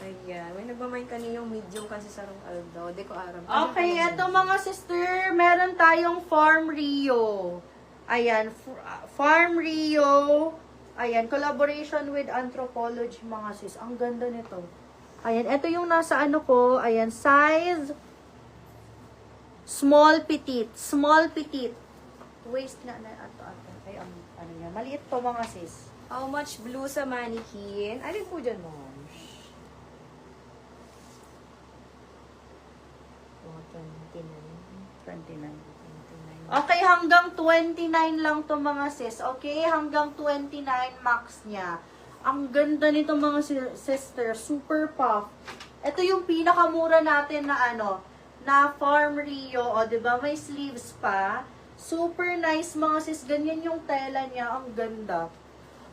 Ayan. May nagmamain kanina yung medium kasi sa rong Aldo. Di ko aram. Okay, eto mga sister, meron tayong Farm Rio. Ayan, Farm Rio. Ayan, collaboration with Anthropology mga sis. Ang ganda nito. Ayan, eto yung nasa ano ko. Ayan, size small petite. Small petite. Waist nga na ato. Ay, ano yan. Maliit to mga sis. How much blue sa mannequin? Alin po dyan, mom? Oh, 29. 29. Okay, hanggang 29 lang to mga sis. Okay, hanggang 29 max niya. Ang ganda nito mga sister. Super puff. Ito yung pinakamura natin na ano, na Farm Rio. O, diba? May sleeves pa. Super nice mga sis. Ganyan yung tela niya. Ang ganda.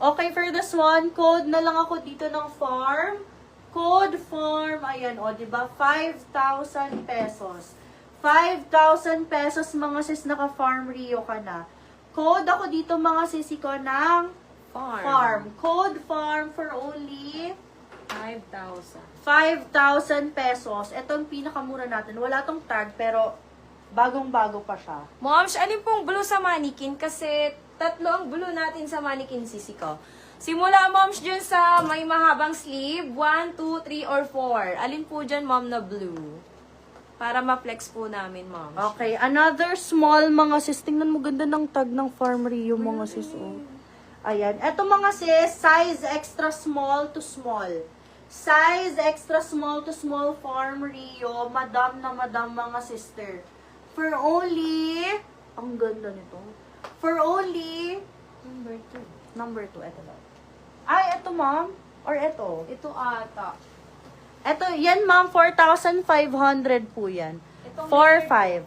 Okay, for this one, code na lang ako dito ng farm. Code farm. Ayan, o, diba? 5,000 pesos. 5,000 pesos mga sis, naka-Farm Rio ka na. Code ako dito mga sisi ko ng farm. Code farm for only 5,000. 5,000 pesos. Ito ang pinakamura natin. Wala tong tag, pero bagong-bago pa siya. Moms, alin pong blue sa mannequin? Kasi tatlo ang blue natin sa mannequin, sisi ko. Simula, moms, dyan sa may mahabang sleeve. 1, 2, 3, or 4. Alin po dyan, mom, na blue? Para ma-flex po namin, moms. Okay, another small mga sis. Tingnan mo ganda ng tag ng Farm Rio mga sis. Oh. Ayan. Ito mga sis, size extra small to small. Size extra small to small Farm Rio. Madam na madam mga sister. For only, ang ganda nito. For only, number 2, ito daw. Ay, ito ma'am. Or ito. Ito ata. Ito, yan ma'am, 4,500 po yan. Itong 4,500.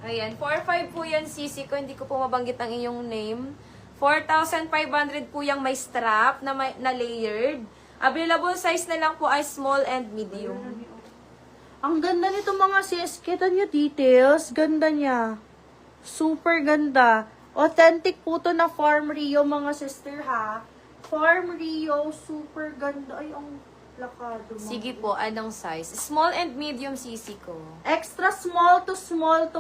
Ayan, 4,500 po yan, sisi ko. Hindi ko po mabanggit ang iyong name. 4,500 po yung may strap na layered. Available size na lang po ay small and medium. Ang ganda nito mga sis. Kita nyo details. Ganda niya. Super ganda. Authentic po to na Farm Rio mga sister ha. Farm Rio, super ganda. Ay, ang lakado. Sige po, anong size? Small and medium, sisi ko. Extra small to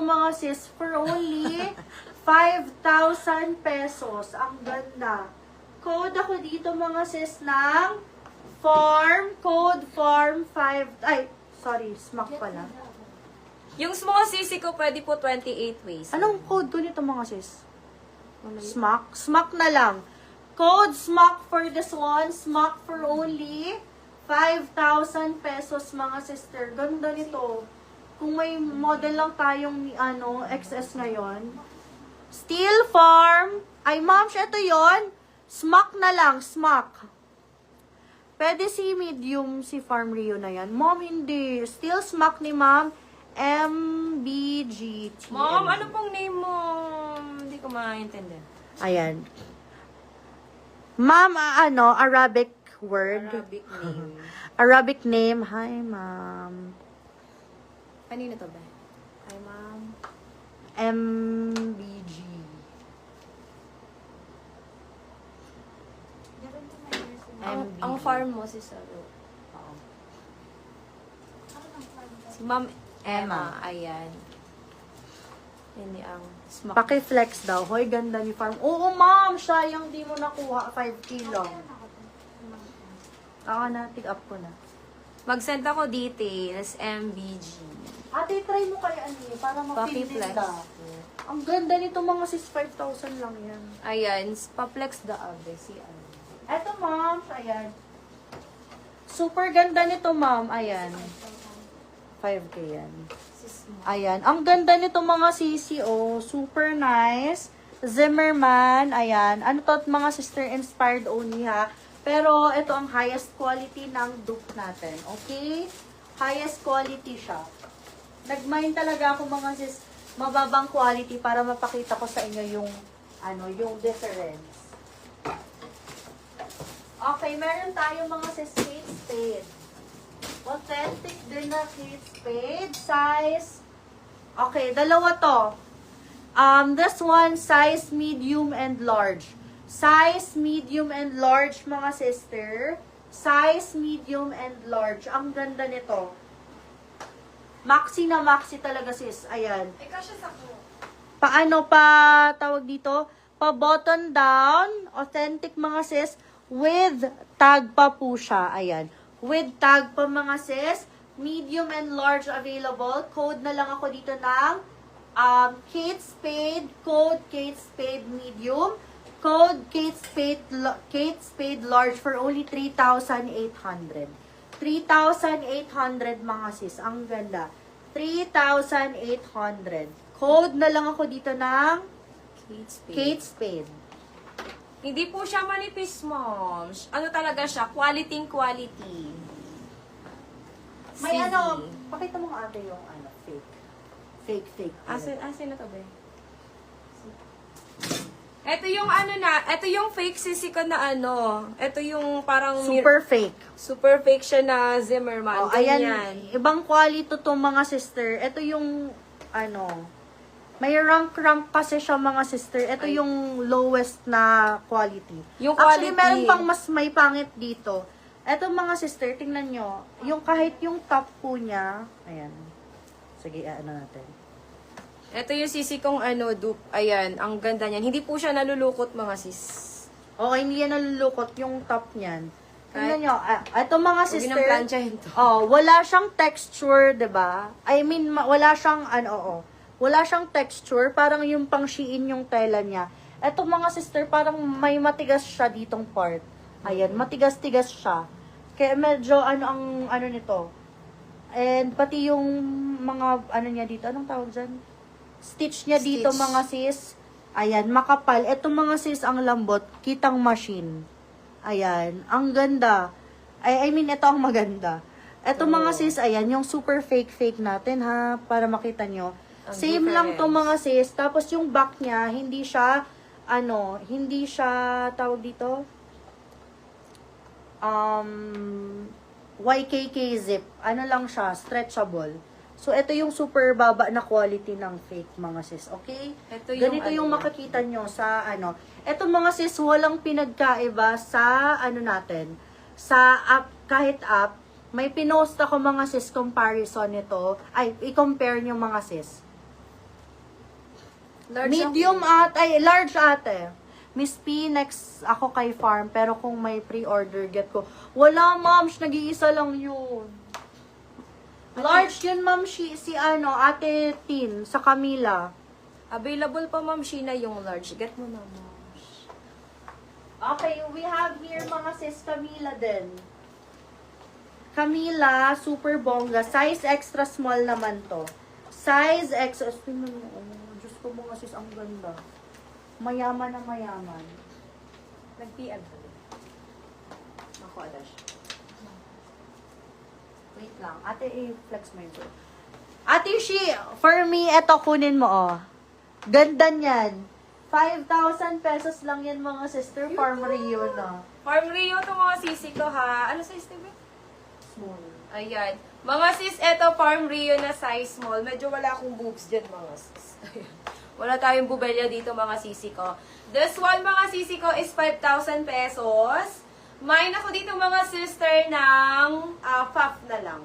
mga sis for only 5,000 pesos. Ang ganda. Code ako dito mga sis ng farm. Code farm 5. Ay, sorry. Smack pala. Yung small sisi ko, pwede po 28 ways. Anong code ko nito mga sis? Smack? Smack na lang. Code smack for this one. Smack for only 5,000 pesos mga sister. Ganda nito. Kung may model lang tayong XS ngayon. Steel Farm. Ay ma'am, ito yon. Smack na lang. Smack. Pwede si medium si Farm Rio na yan. Mom, hindi. Steel smack ni ma'am. MBGT. Mom, ano pong name mo? Hindi ko maintindihan. Ayan. Ma'am, Arabic word. Arabic name. Arabic name. Hi, ma'am. Kanino to ba? Hi, ma'am. MBG. Ang farm mo, si Saro. Oo. Si Ma'am Emma. Ayan. Yan ang smack. Paki-flex daw. Hoy, ganda ni farm. Oo, ma'am. Sayang di mo nakuha. 5 kilo. Ako na. Tig-up ko na. Mag-send ako details, MBG. Ate, try mo kaya para ma-feel din Paki-flex. daw. Ang ganda nito mga sis. 5,000 lang yan. Ayan, pa-flex the abe. Si ano. Eto, ma'am. Ayan. Super ganda nito, ma'am. Ayan. 5K yan. Ayan. Ang ganda nito mga CCO. Super nice. Zimmerman. Ayan. Ano to? Mga sister inspired only ha. Pero ito ang highest quality ng dupe natin. Okay? Highest quality siya. Nag-mind talaga ako mga sis mababang quality para mapakita ko sa inyo yung yung difference. Okay, meron tayo mga sis Kate Spade. Authentic din na Kate Spade. Size. Okay, dalawa to. This one, size medium and large. Size medium and large mga sister. Size, medium, and large. Ang ganda nito. Maxi na maxi talaga, sis. Ayan. Ay, kasya sa ko. Paano pa tawag dito? Pa button down, authentic mga sis, with tag pa po siya. Ayan. With tag pa mga sis, medium and large available. Code na lang ako dito ng Kate Spade, code Kate Spade medium, code Kate Spade large for only 3,800. 3,800 mga sis. Ang ganda. 3,800. Code na lang ako dito ng Kate Spade. Hindi po siya manipis, mom. Ano talaga siya? Quality. May Sige. ano, pakita mo nga ate yung fake. Asin na to, be? Ito yung ano na, ito yung fake sisi ko na ano. Ito yung parang super fake siya na Zimmerman. Oh, ayan, Ganyan. ibang quality to mga sister. Ito yung, ano, may rank kasi siya mga sister. Ito Ay. yung lowest na quality. Yung Actually, quality. meron pang mas may pangit dito. Ito mga sister, tingnan nyo. Yung kahit yung top po niya, ayan. Sige, ano natin. Ito yung sisi kong ano, dupe. Ayan, ang ganda niyan. Hindi po siya nalulukot mga sis. Okay, hindi yan nalulukot yung top niyan. Kahit- Tingnan nyo, ito mga Huwag sister. nang planchahin to. Oh, wala siyang texture, 'di ba? I mean, wala siyang wala siyang texture, parang yung pang Shein yung tela niya. Etong mga sister, parang may matigas siya ditong part. Ayan, matigas-tigas siya. Kaya medyo ang nito. And pati yung mga ano niya dito, anong tawag diyan? Stitch niya dito Stitch. mga sis. Ayan, makapal. Etong mga sis ang lambot, kitang machine. Ayan, ang ganda. I mean, ito ang maganda. Ito mga sis, ayan, yung super fake natin ha, para makita nyo. Ang Same lang to difference. mga sis. Tapos yung back niya, hindi siya, tawag dito, YKK zip. Ano lang siya, stretchable. So, ito yung super baba na quality ng fake mga sis, okay? Ito yung Ganito yung ano. makikita nyo sa Ito mga sis, walang pinagkaiba sa natin. Sa app, kahit app, may pinost ako mga sis comparison nito. Ay, i-compare nyo mga sis. Large ate. Miss P, next ako kay Farm, pero kung may pre-order, get ko. Wala, ma'am, nag-iisa lang yun. Large yun, ma'am, si ate Tin, sa Camila. Available pa, ma'am Sheena, yung large. Get mo na, ma'am. Okay, we have here mga sis Camila din. Camila, super bongga. Size extra small naman to. Size extra, Diyos ko mga sis, ang ganda. Mayaman na mayaman. Nag-PM ka din. Ako, Adash. Wait lang. Ate, i-flex mo yun. Ate Shi, for me, eto kunin mo, oh. Ganda niyan. 5,000 pesos lang yan, mga sister. Farm Rio na. Farm Rio to mga sisi ko, ha? Ano size, Steve? Small. Ayan. Mga sis, eto Farm Rio na size small. Medyo wala akong boobs dyan, mga sis. Ayan. Wala tayong bubelya dito, mga sisi ko. This one, mga sisi ko, is 5,000 pesos. Mine ako dito, mga sister, ng puff na lang.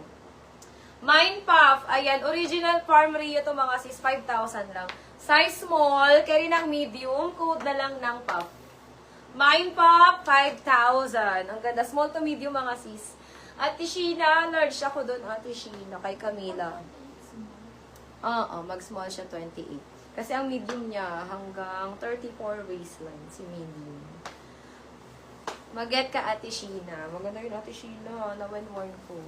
Mine puff, ayan, original Farm Rio to, mga sis, 5,000 lang. Size small, carry ng medium, code na lang ng puff. Mine puff, 5,000. Ang ganda, small to medium, mga sis. Ate Sheena, large ako doon, Ate Sheena, kay Camila. Oo, mag-small siya, 28. Kasi ang medium niya hanggang 34 waistline, si medium. Mag-get ka, Ate Sheena. Maganda yun, Ate Sheena. Nawan-worn po.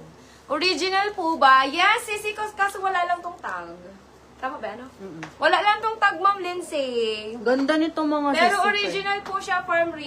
Original po ba? Yes, sisi ko. Kaso wala lang tong tag. Tama ba, no? Wala lang tong tag, Ma'am Lindsay. Ganda nito mga sis. Pero original po siya, Farm Rio.